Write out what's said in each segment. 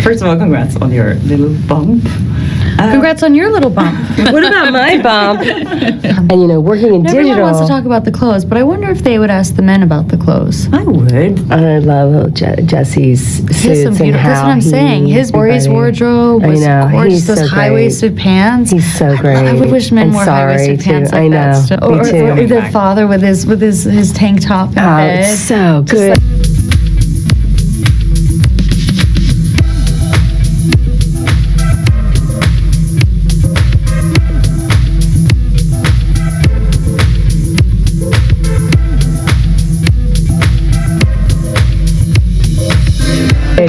First of all, congrats on your little bump. Congrats on your little bump. What about my bump? And working in digital. Everyone wants to talk about the clothes, but I wonder if they would ask the men about the clothes. I would. I love Jesse's suits and how that's what I'm saying. His wardrobe was gorgeous. Those high-waisted pants. He's so great. I wish men wore high-waisted pants like that. Or the father with his tank top and bed. It's so good.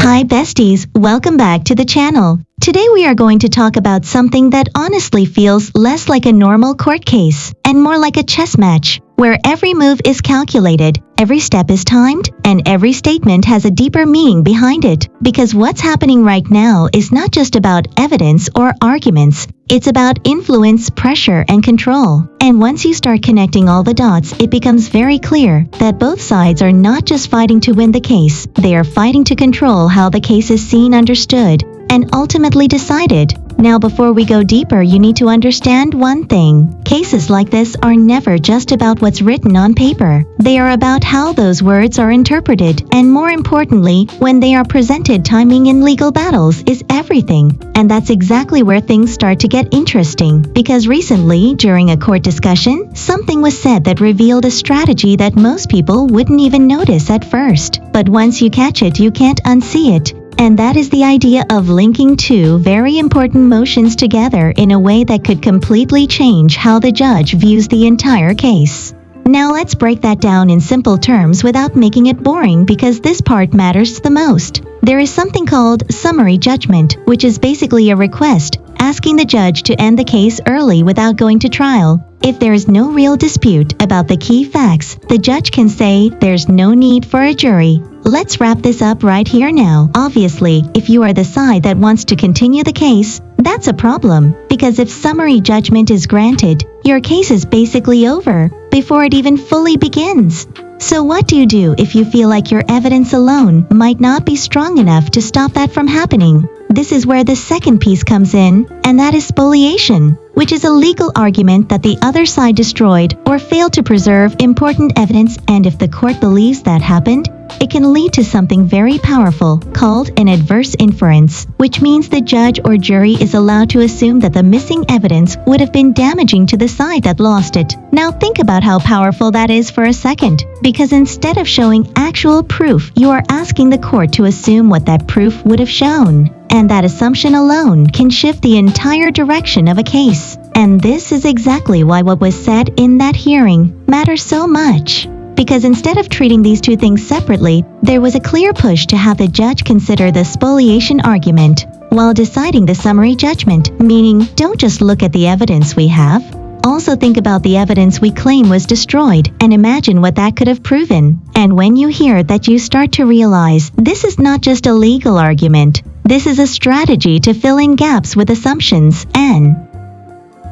Hi besties, welcome back to the channel. Today we are going to talk about something that honestly feels less like a normal court case and more like a chess match, where every move is calculated, every step is timed, and every statement has a deeper meaning behind it. Because what's happening right now is not just about evidence or arguments, it's about influence, pressure, and control. And once you start connecting all the dots, it becomes very clear that both sides are not just fighting to win the case, they are fighting to control how the case is seen, understood, and ultimately decided. Now before we go deeper, you need to understand one thing. Cases like this are never just about what's written on paper. They are about how those words are interpreted, and more importantly, when they are presented. Timing in legal battles is everything. And that's exactly where things start to get interesting. Because recently, during a court discussion, something was said that revealed a strategy that most people wouldn't even notice at first. But once you catch it, you can't unsee it. And that is the idea of linking two very important motions together in a way that could completely change how the judge views the entire case. Now let's break that down in simple terms without making it boring, because this part matters the most. There is something called summary judgment, which is basically a request asking the judge to end the case early without going to trial. If there is no real dispute about the key facts, the judge can say there's no need for a jury. Let's wrap this up right here now. Obviously, if you are the side that wants to continue the case, that's a problem, because if summary judgment is granted, your case is basically over before it even fully begins. So what do you do if you feel like your evidence alone might not be strong enough to stop that from happening? This is where the second piece comes in, and that is spoliation, which is a legal argument that the other side destroyed or failed to preserve important evidence, and if the court believes that happened, it can lead to something very powerful called an adverse inference, which means the judge or jury is allowed to assume that the missing evidence would have been damaging to the side that lost it. Now think about how powerful that is for a second, because instead of showing actual proof, you are asking the court to assume what that proof would have shown. And that assumption alone can shift the entire direction of a case. And this is exactly why what was said in that hearing matters so much. Because instead of treating these two things separately, there was a clear push to have the judge consider the spoliation argument while deciding the summary judgment, meaning don't just look at the evidence we have, also think about the evidence we claim was destroyed and imagine what that could have proven. And when you hear that, you start to realize this is not just a legal argument, this is a strategy to fill in gaps with assumptions, and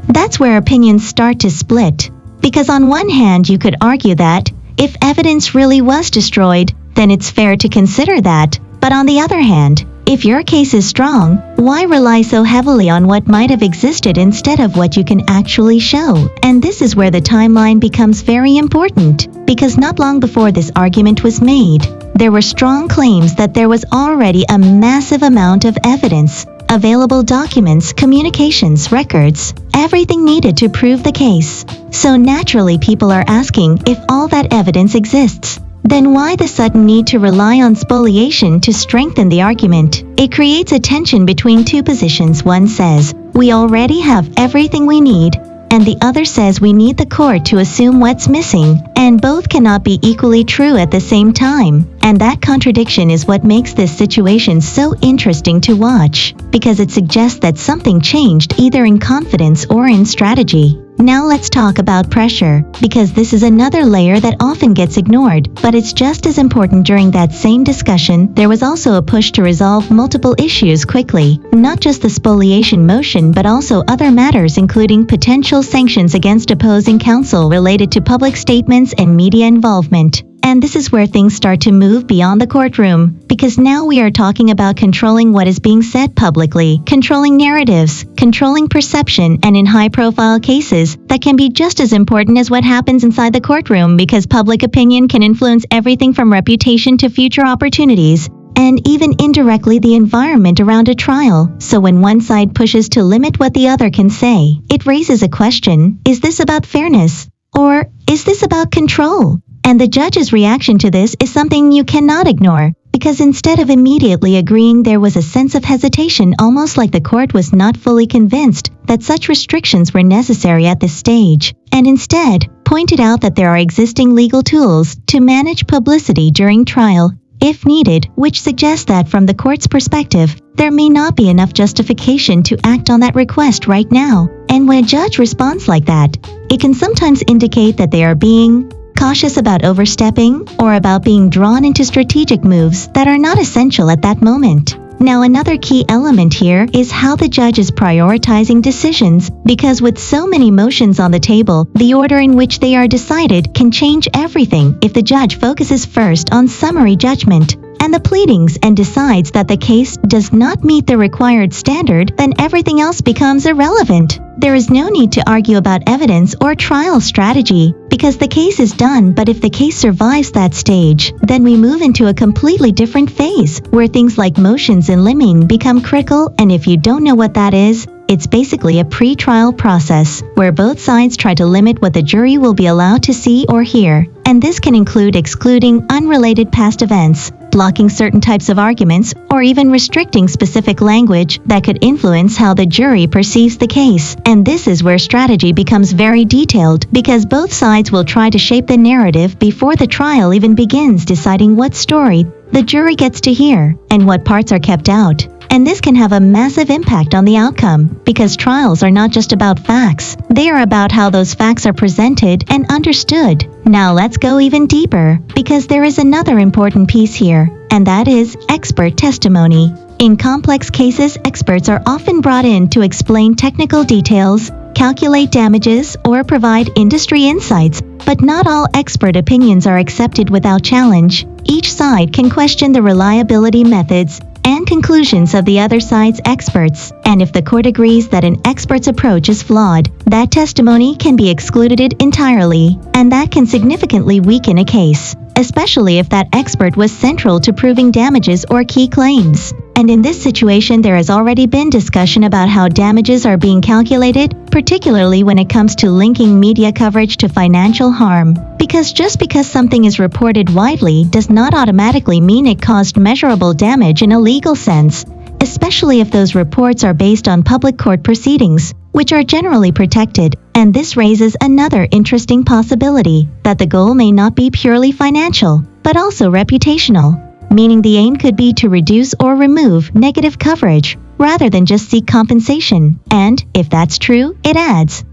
that's where opinions start to split. Because on one hand, you could argue that if evidence really was destroyed, then it's fair to consider that. But on the other hand, if your case is strong, why rely so heavily on what might have existed instead of what you can actually show? And this is where the timeline becomes very important, because not long before this argument was made, there were strong claims that there was already a massive amount of evidence, available documents, communications, records, everything needed to prove the case. So naturally, people are asking, if all that evidence exists, then why the sudden need to rely on spoliation to strengthen the argument? It creates a tension between two positions. One says, we already have everything we need, and the other says we need the court to assume what's missing, and both cannot be equally true at the same time. And that contradiction is what makes this situation so interesting to watch, because it suggests that something changed either in confidence or in strategy. Now let's talk about pressure, because this is another layer that often gets ignored, but it's just as important. During that same discussion, there was also a push to resolve multiple issues quickly, not just the spoliation motion but also other matters, including potential sanctions against opposing counsel related to public statements and media involvement. And this is where things start to move beyond the courtroom, because now we are talking about controlling what is being said publicly, controlling narratives, controlling perception, and in high-profile cases, that can be just as important as what happens inside the courtroom, because public opinion can influence everything from reputation to future opportunities, and even indirectly the environment around a trial. So when one side pushes to limit what the other can say, it raises a question: is this about fairness? Or is this about control? And the judge's reaction to this is something you cannot ignore, because instead of immediately agreeing, there was a sense of hesitation, almost like the court was not fully convinced that such restrictions were necessary at this stage, and instead pointed out that there are existing legal tools to manage publicity during trial, if needed, which suggests that from the court's perspective, there may not be enough justification to act on that request right now. And when a judge responds like that, it can sometimes indicate that they are being cautious about overstepping or about being drawn into strategic moves that are not essential at that moment. Now, another key element here is how the judge is prioritizing decisions, because with so many motions on the table, the order in which they are decided can change everything. If the judge focuses first on summary judgment and the pleadings and decides that the case does not meet the required standard, then everything else becomes irrelevant. There is no need to argue about evidence or trial strategy, because the case is done. But if the case survives that stage, then we move into a completely different phase, where things like motions in limine become critical. And if you don't know what that is, it's basically a pre-trial process, where both sides try to limit what the jury will be allowed to see or hear. And this can include excluding unrelated past events, blocking certain types of arguments, or even restricting specific language that could influence how the jury perceives the case. And this is where strategy becomes very detailed, because both sides will try to shape the narrative before the trial even begins, deciding what story the jury gets to hear and what parts are kept out. And this can have a massive impact on the outcome, because trials are not just about facts. They are about how those facts are presented and understood. Now let's go even deeper, because there is another important piece here, and that is expert testimony. In complex cases, experts are often brought in to explain technical details, calculate damages, or provide industry insights. But not all expert opinions are accepted without challenge. Each side can question the reliability, methods, and conclusions of the other side's experts. And if the court agrees that an expert's approach is flawed, that testimony can be excluded entirely, and that can significantly weaken a case, especially if that expert was central to proving damages or key claims. And in this situation, there has already been discussion about how damages are being calculated, particularly when it comes to linking media coverage to financial harm. Because just because something is reported widely does not automatically mean it caused measurable damage in a legal sense, especially if those reports are based on public court proceedings, which are generally protected. And this raises another interesting possibility, that the goal may not be purely financial, but also reputational, meaning the aim could be to reduce or remove negative coverage, rather than just seek compensation. And if that's true, it adds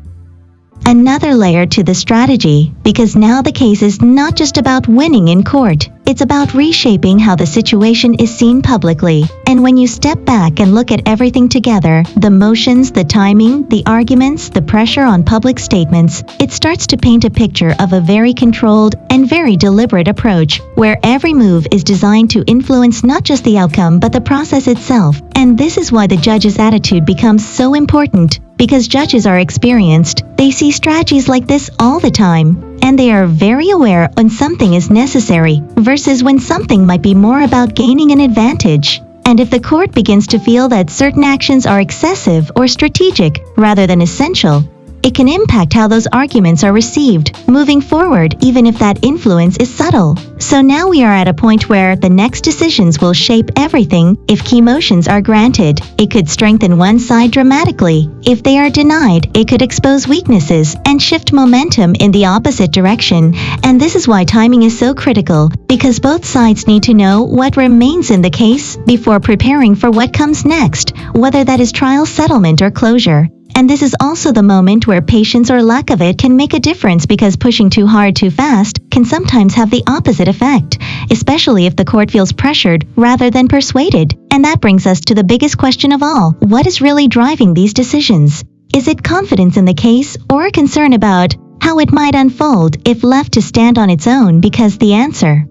another layer to the strategy, because now the case is not just about winning in court, it's about reshaping how the situation is seen publicly. And when you step back and look at everything together, the motions, the timing, the arguments, the pressure on public statements, it starts to paint a picture of a very controlled and very deliberate approach, where every move is designed to influence not just the outcome but the process itself. And this is why the judge's attitude becomes so important, because judges are experienced. They see strategies like this all the time, and they are very aware when something is necessary versus when something might be more about gaining an advantage. And if the court begins to feel that certain actions are excessive or strategic rather than essential, it can impact how those arguments are received moving forward, even if that influence is subtle. So now we are at a point where the next decisions will shape everything. If key motions are granted, it could strengthen one side dramatically. If they are denied, it could expose weaknesses and shift momentum in the opposite direction. And this is why timing is so critical, because both sides need to know what remains in the case before preparing for what comes next, whether that is trial, settlement, or closure. And this is also the moment where patience or lack of it can make a difference, because pushing too hard too fast can sometimes have the opposite effect, especially if the court feels pressured rather than persuaded. And that brings us to the biggest question of all: what is really driving these decisions? Is it confidence in the case, or a concern about how it might unfold if left to stand on its own because the answer